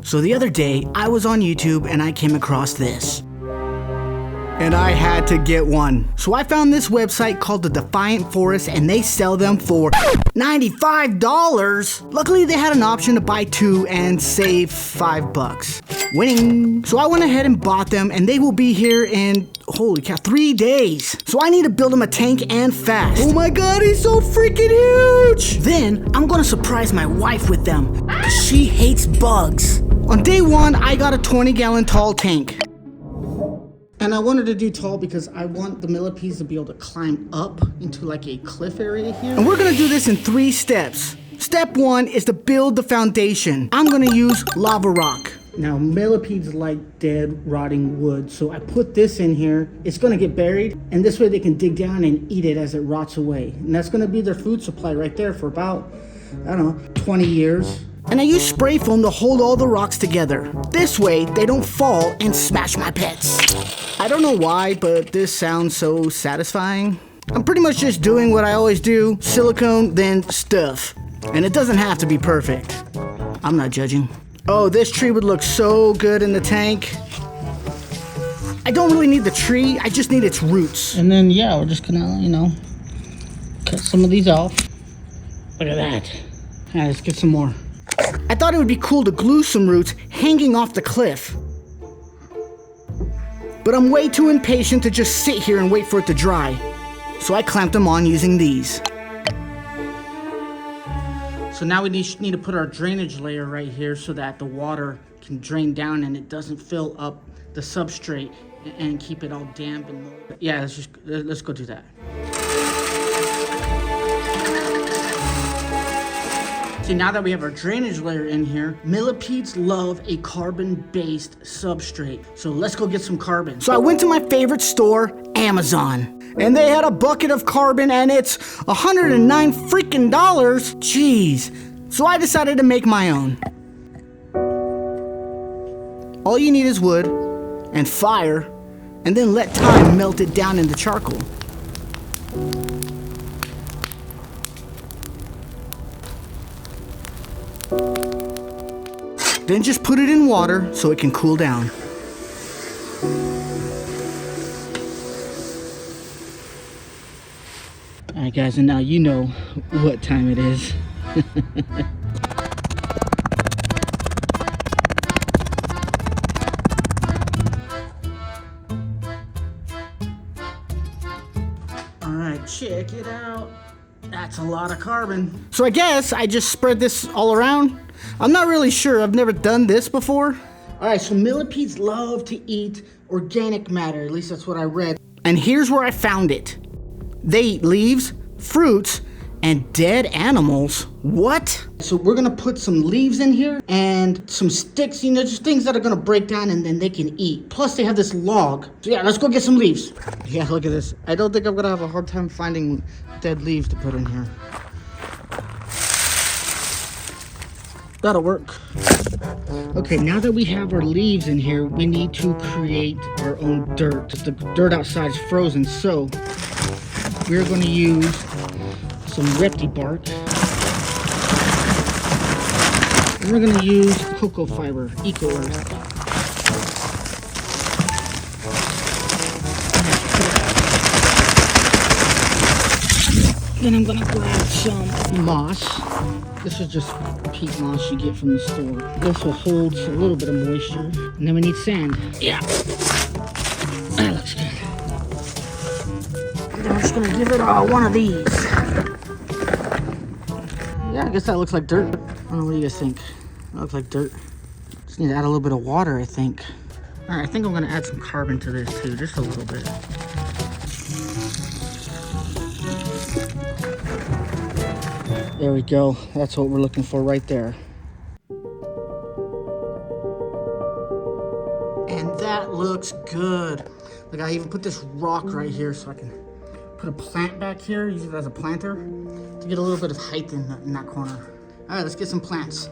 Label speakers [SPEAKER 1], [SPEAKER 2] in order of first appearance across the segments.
[SPEAKER 1] So the other day, I was on YouTube and I came across this. And I had to get one. So I found this website called the Defiant Forest and they sell them for $95. Luckily they had an option to buy 2 and save $5. Winning. So I went ahead and bought them and they will be here in, holy cow, 3 days. So I need to build them a tank and fast. Oh my god, he's so freaking huge. Then I'm gonna surprise my wife with them because she hates bugs. On day 1, I got a 20-gallon tall tank. And I wanted to do tall because I want the millipedes to be able to climb up into like a cliff area here. And we're gonna do this in 3 steps. Step 1 is to build the foundation. I'm gonna use lava rock. Now millipedes like dead, rotting wood, so I put this in here. It's gonna get buried, and this way they can dig down and eat it as it rots away. And that's gonna be their food supply right there for about, I don't know, 20 years. And I use spray foam to hold all the rocks together. This way, they don't fall and smash my pets. I don't know why, but this sounds so satisfying. I'm pretty much just doing what I always do, silicone, then stuff. And it doesn't have to be perfect. I'm not judging. Oh, this tree would look so good in the tank. I don't really need the tree, I just need its roots. And then, yeah, we're just gonna, cut some of these off. Look at that. All right, let's get some more. I thought it would be cool to glue some roots hanging off the cliff. But I'm way too impatient to just sit here and wait for it to dry. So I clamped them on using these. So now we need to put our drainage layer right here so that the water can drain down and it doesn't fill up the substrate and keep it all damp and mold. Yeah, let's go do that. See, now that we have our drainage layer in here, millipedes love a carbon-based substrate. So let's go get some carbon. So I went to my favorite store, Amazon. And they had a bucket of carbon and it's $109 freaking dollars. Jeez. So I decided to make my own. All you need is wood and fire, and then let time melt it down into charcoal. Then just put it in water so it can cool down. Alright guys, and now you know what time it is. Alright, check it out. That's a lot of carbon. So I guess I just spread this all around. I'm not really sure, I've never done this before. Alright, so millipedes love to eat organic matter, at least that's what I read. And here's where I found it. They eat leaves, fruits, and dead animals. What? So we're gonna put some leaves in here and some sticks, just things that are gonna break down and then they can eat. Plus they have this log. So yeah, let's go get some leaves. Yeah, look at this. I don't think I'm gonna have a hard time finding dead leaves to put in here. That'll work. Okay, now that we have our leaves in here, we need to create our own dirt. The dirt outside is frozen, so we're going to use some repti bark. And we're going to use cocoa fiber, eco earth. Then I'm going to grab some moss. This is just peat moss you get from the store. This will hold a little bit of moisture. And then we need sand. Yeah. That looks good. And then we're just gonna give it one of these. Yeah, I guess that looks like dirt. I don't know, what do you guys think? That looks like dirt. Just need to add a little bit of water, I think. All right, I think I'm gonna add some carbon to this too, just a little bit. There we go. That's what we're looking for right there. And that looks good. Like I even put this rock right here so I can put a plant back here, use it as a planter to get a little bit of height in that corner. All right, let's get some plants.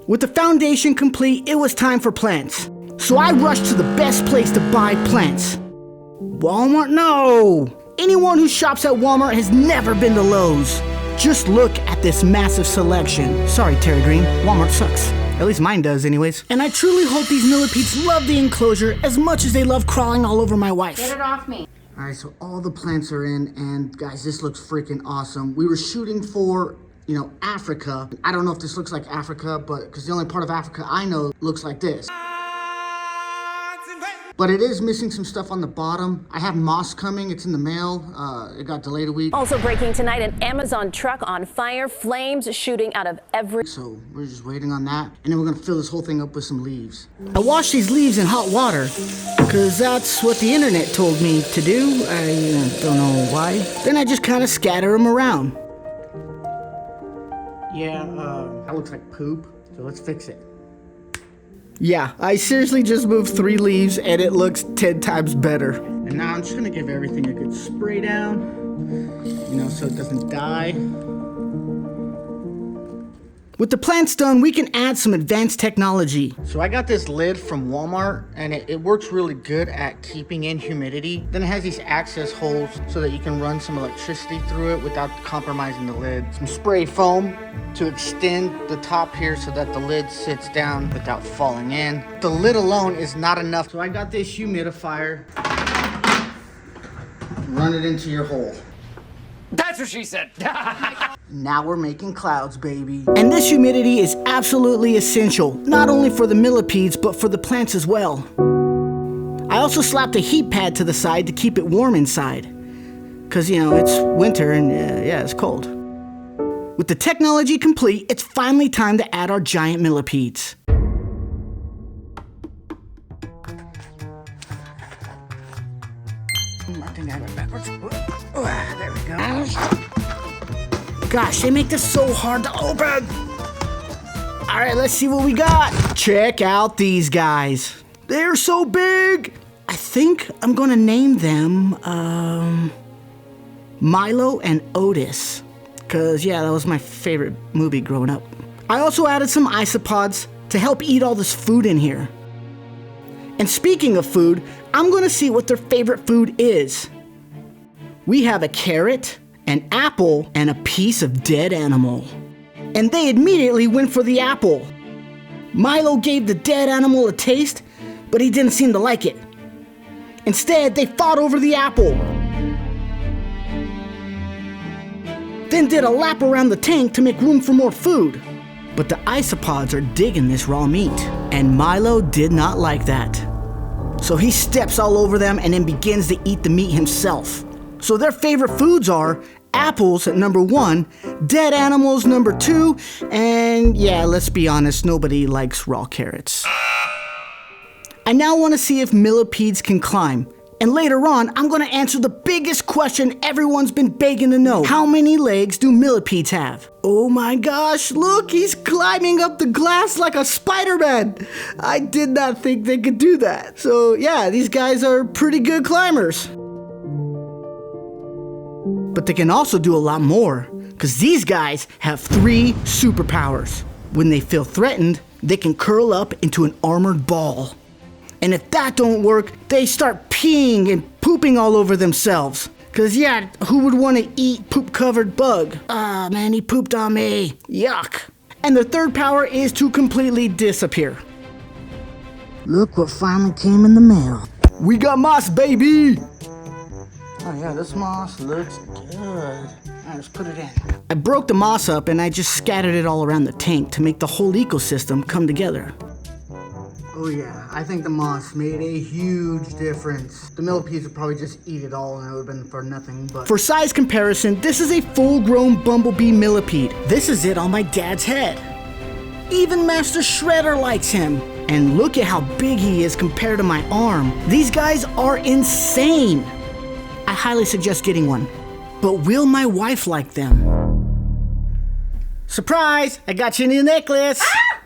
[SPEAKER 1] With the foundation complete, it was time for plants. So I rushed to the best place to buy plants. Walmart? No! Anyone who shops at Walmart has never been to Lowe's. Just look at this massive selection. Sorry, Terry Green, Walmart sucks. At least mine does anyways. And I truly hope these millipedes love the enclosure as much as they love crawling all over my wife.
[SPEAKER 2] Get it off me.
[SPEAKER 1] All right, so all the plants are in, and guys, this looks freaking awesome. We were shooting for, Africa. I don't know if this looks like Africa, but because the only part of Africa I know looks like this. But it is missing some stuff on the bottom. I have moss coming, it's in the mail. It got delayed a week.
[SPEAKER 3] Also breaking tonight, an Amazon truck on fire, flames shooting out of every...
[SPEAKER 1] So we're just waiting on that. And then we're gonna fill this whole thing up with some leaves. I wash these leaves in hot water, because that's what the internet told me to do. I don't know why. Then I just kind of scatter them around. Yeah, that looks like poop, so let's fix it. Yeah, I seriously just moved 3 leaves and it looks 10 times better. And now I'm just gonna give everything a good spray down, so it doesn't die. With the plants done, we can add some advanced technology. So I got this lid from Walmart, and it works really good at keeping in humidity. Then it has these access holes so that you can run some electricity through it without compromising the lid. Some spray foam to extend the top here so that the lid sits down without falling in. The lid alone is not enough. So I got this humidifier. Run it into your hole.
[SPEAKER 4] That's what she said.
[SPEAKER 1] Now we're making clouds, baby. And this humidity is absolutely essential, not only for the millipedes, but for the plants as well. I also slapped a heat pad to the side to keep it warm inside. Because, it's winter and it's cold. With the technology complete, it's finally time to add our giant millipedes. I think I have it backwards. There we go. Gosh, they make this so hard to open. All right, let's see what we got. Check out these guys. They're so big. I think I'm gonna name them Milo and Otis. Cause that was my favorite movie growing up. I also added some isopods to help eat all this food in here. And speaking of food, I'm gonna see what their favorite food is. We have a carrot, an apple, and a piece of dead animal. And they immediately went for the apple. Milo gave the dead animal a taste, but he didn't seem to like it. Instead, they fought over the apple. Then did a lap around the tank to make room for more food. But the isopods are digging this raw meat, and Milo did not like that. So he steps all over them and then begins to eat the meat himself. So their favorite foods are apples at number 1, dead animals number 2, and let's be honest, nobody likes raw carrots. I now want to see if millipedes can climb. And later on, I'm going to answer the biggest question everyone's been begging to know. How many legs do millipedes have? Oh my gosh, look, he's climbing up the glass like a Spider-Man. I did not think they could do that. So these guys are pretty good climbers. But they can also do a lot more, because these guys have 3 superpowers. When they feel threatened, they can curl up into an armored ball. And if that don't work, they start peeing and pooping all over themselves. Cause who would want to eat poop-covered bug? Ah, man, he pooped on me. Yuck. And their third power is to completely disappear. Look what finally came in the mail. We got moss, baby! Oh this moss looks good. Alright, let's put it in. I broke the moss up and I just scattered it all around the tank to make the whole ecosystem come together. Oh I think the moss made a huge difference. The millipedes would probably just eat it all and it would have been for nothing, but... For size comparison, this is a full-grown bumblebee millipede. This is it on my dad's head. Even Master Shredder likes him. And look at how big he is compared to my arm. These guys are insane. I highly suggest getting one. But will my wife like them? Surprise! I got you a new necklace!
[SPEAKER 2] Ah!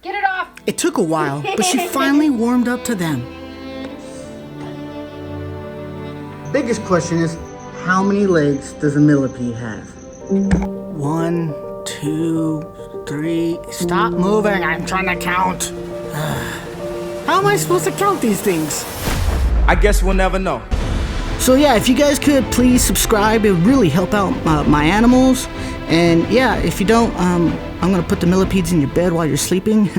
[SPEAKER 2] Get it off!
[SPEAKER 1] It took a while, but she finally warmed up to them. Biggest question is, how many legs does a millipede have? 1, 2, 3... Stop moving, I'm trying to count. How am I supposed to count these things?
[SPEAKER 4] I guess we'll never know.
[SPEAKER 1] So yeah, if you guys could please subscribe, it would really help out my animals. And yeah, if you don't, I'm gonna put the millipedes in your bed while you're sleeping.